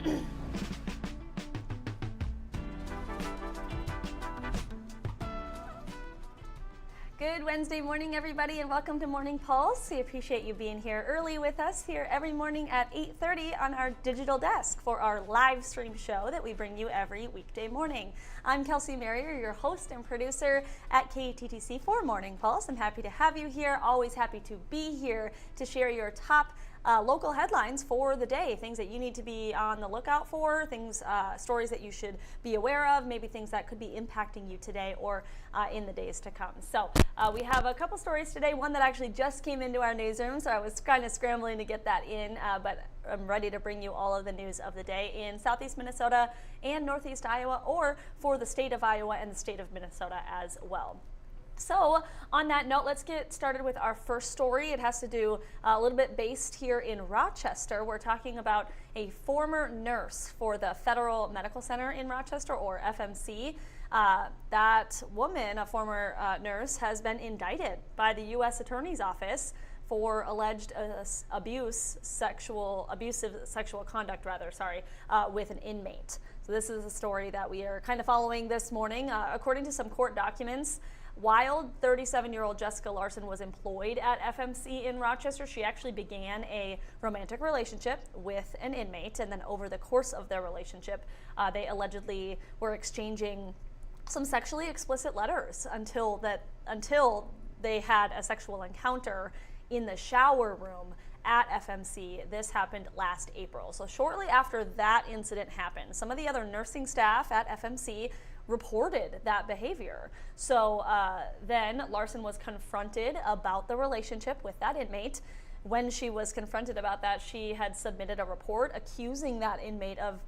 Good Wednesday morning, everybody, and welcome to Morning Pulse. We appreciate you being here early with us here every morning at 8:30 on our digital desk for our live stream show that we bring you every weekday morning. I'm Kelsey Marier, your host and producer at KTTC for Morning Pulse. I'm happy to have you here, always happy to be here to share your top local headlines for the day, things that you need to be on the lookout for, stories that you should be aware of, maybe things that could be impacting you today or in the days to come. So we have a couple stories today, one that actually just came into our newsroom, so I was kind of scrambling to get that in, but I'm ready to bring you all of the news of the day in southeast Minnesota and northeast Iowa, or for the state of Iowa and the state of Minnesota as well. So on that note, let's get started with our first story. It has to do a little bit based here in Rochester. We're talking about a former nurse for the Federal Medical Center in Rochester, or FMC. That woman, a former nurse, has been indicted by the U.S. Attorney's Office for alleged abusive sexual conduct, with an inmate. So this is a story that we are kind of following this morning. According to some court documents, while 37-year-old Jessica Larson was employed at FMC in Rochester, she actually began a romantic relationship with an inmate, and then over the course of their relationship, they allegedly were exchanging some sexually explicit letters until they had a sexual encounter in the shower room at FMC. This happened last April. So shortly after that incident happened, some of the other nursing staff at FMC reported that behavior. So then Larson was confronted about the relationship with that inmate. When she was confronted about that, she had submitted a report accusing that inmate of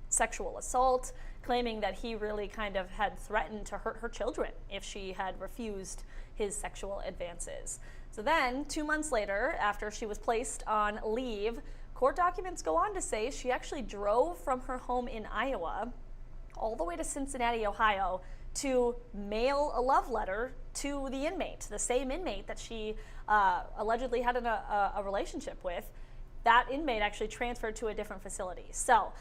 sexual assault, claiming that he really kind of had threatened to hurt her children if she had refused his sexual advances. So then, 2 months later, after she was placed on leave, court documents go on to say she actually drove from her home in Iowa all the way to Cincinnati, Ohio, to mail a love letter to the inmate, the same inmate that she allegedly had a relationship with. That inmate actually transferred to a different facility. So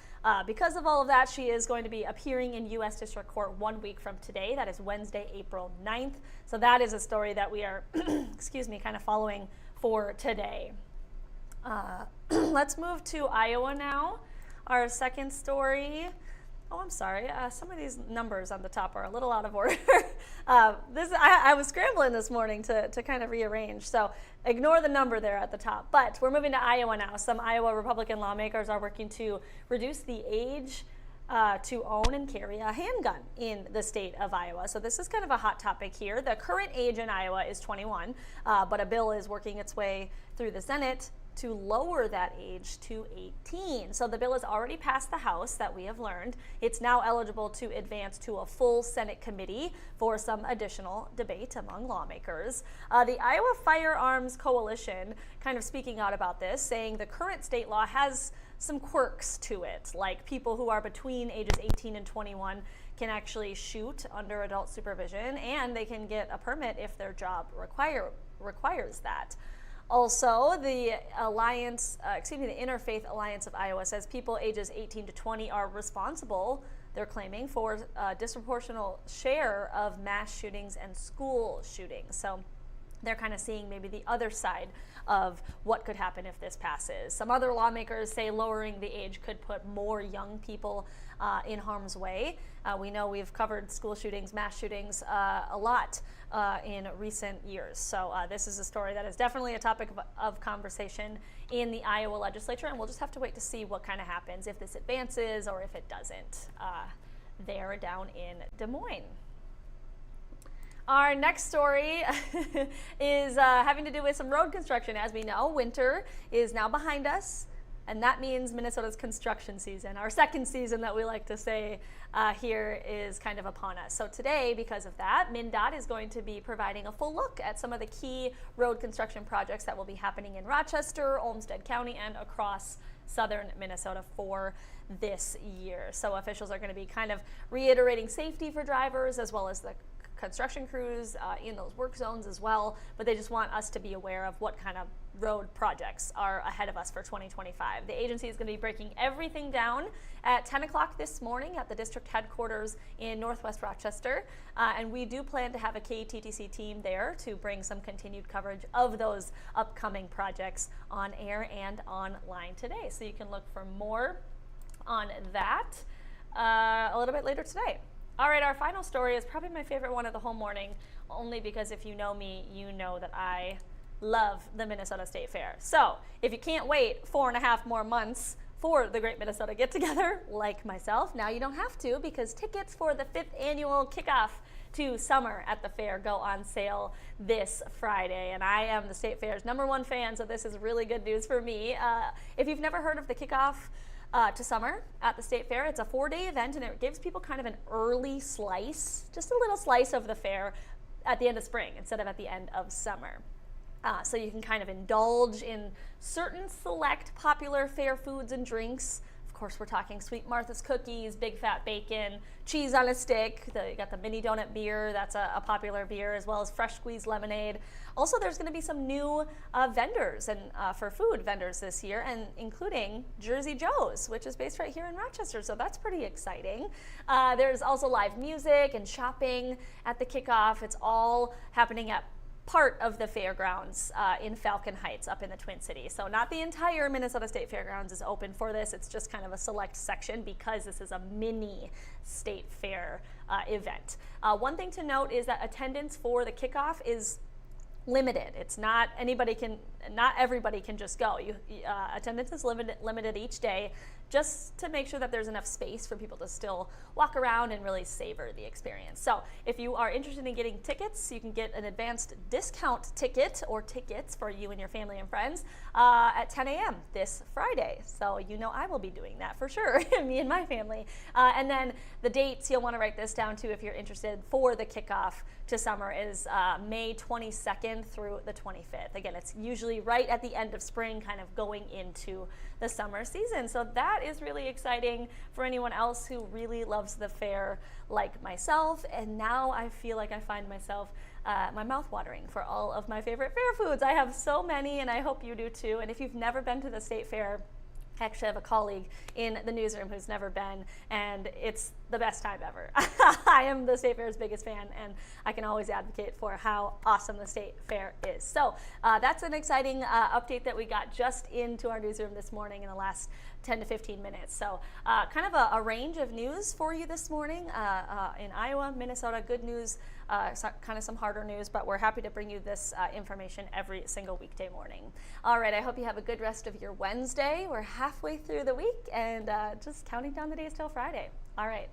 because of all of that, she is going to be appearing in U.S. District Court 1 week from today. That is Wednesday, April 9th. So that is a story that we are, kind of following for today. Let's move to Iowa now. Our second story. Oh, I'm sorry. Some of these numbers on the top are a little out of order. I was scrambling this morning to kind of rearrange, so ignore the number there at the top. But we're moving to Iowa now. Some Iowa Republican lawmakers are working to reduce the age to own and carry a handgun in the state of Iowa. So this is kind of a hot topic here. The current age in Iowa is 21, but a bill is working its way through the Senate to lower that age to 18. So the bill has already passed the House, that we have learned. It's now eligible to advance to a full Senate committee for some additional debate among lawmakers. The Iowa Firearms Coalition kind of speaking out about this, saying the current state law has some quirks to it, like people who are between ages 18 and 21 can actually shoot under adult supervision, and they can get a permit if their job requires that. Also, the Interfaith Alliance of Iowa says people ages 18 to 20 are responsible, they're claiming, for a disproportionate share of mass shootings and school shootings. So they're kind of seeing maybe the other side of what could happen if this passes. Some other lawmakers say lowering the age could put more young people in harm's way. We know we've covered school shootings, mass shootings a lot in recent years. So this is a story that is definitely a topic of conversation in the Iowa legislature, and we'll just have to wait to see what kind of happens, if this advances or if it doesn't, there down in Des Moines. Our next story is having to do with some road construction. As we know, winter is now behind us, and that means Minnesota's construction season, our second season that we like to say here, is kind of upon us. So today, because of that, MnDOT is going to be providing a full look at some of the key road construction projects that will be happening in Rochester, Olmsted County, and across southern Minnesota for this year. So officials are going to be kind of reiterating safety for drivers as well as the construction crews in those work zones as well, but they just want us to be aware of what kind of road projects are ahead of us for 2025. The agency is going to be breaking everything down at 10 o'clock this morning at the district headquarters in Northwest Rochester. And we do plan to have a KTTC team there to bring some continued coverage of those upcoming projects on air and online today. So you can look for more on that a little bit later today. All right, our final story is probably my favorite one of the whole morning, only because if you know me, you know that I love the Minnesota State Fair. So if you can't wait 4.5 more months for the Great Minnesota Get Together, like myself, now you don't have to, because tickets for the 5th annual kickoff to summer at the fair go on sale this Friday. And I am the State Fair's #1 fan, so this is really good news for me. If you've never heard of the kickoff to summer at the State Fair, it's a 4-day event, and it gives people kind of an early slice, just a little slice of the fair at the end of spring instead of at the end of summer. So you can kind of indulge in certain select popular fair foods and drinks. Of course, we're talking Sweet Martha's cookies, big fat bacon, cheese on a stick. You got the mini donut beer, that's a popular beer, as well as fresh squeezed lemonade. Also, there's going to be some new vendors and for food vendors this year, and including Jersey Joe's, which is based right here in Rochester. So that's pretty exciting. There's also live music and shopping at the kickoff. It's all happening at part of the fairgrounds in Falcon Heights up in the Twin Cities. So not the entire Minnesota State Fairgrounds is open for this. It's just kind of a select section because this is a mini state fair event. One thing to note is that attendance for the kickoff is limited. It's not not everybody can just go. Attendance is limited each day, just to make sure that there's enough space for people to still walk around and really savor the experience. So if you are interested in getting tickets, you can get an advanced discount ticket or tickets for you and your family and friends at 10 a.m. this Friday. So you know I will be doing that for sure, me and my family. And then the dates, you'll want to write this down too if you're interested, for the kickoff to summer is May 22nd through the 25th. Again, it's usually right at the end of spring, kind of going into the summer season. So that is really exciting for anyone else who really loves the fair like myself. And now I feel like I find myself my mouth watering for all of my favorite fair foods. I have so many, and I hope you do too. And if you've never been to the State Fair, I actually have a colleague in the newsroom who's never been, and it's the best time ever. I am the State Fair's biggest fan, and I can always advocate for how awesome the State Fair is. So that's an exciting update that we got just into our newsroom this morning in the last 10 to 15 minutes. So kind of a range of news for you this morning in Iowa, Minnesota, good news, kind of some harder news, but we're happy to bring you this information every single weekday morning. All right, I hope you have a good rest of your Wednesday. We're halfway through the week and just counting down the days till Friday. All right.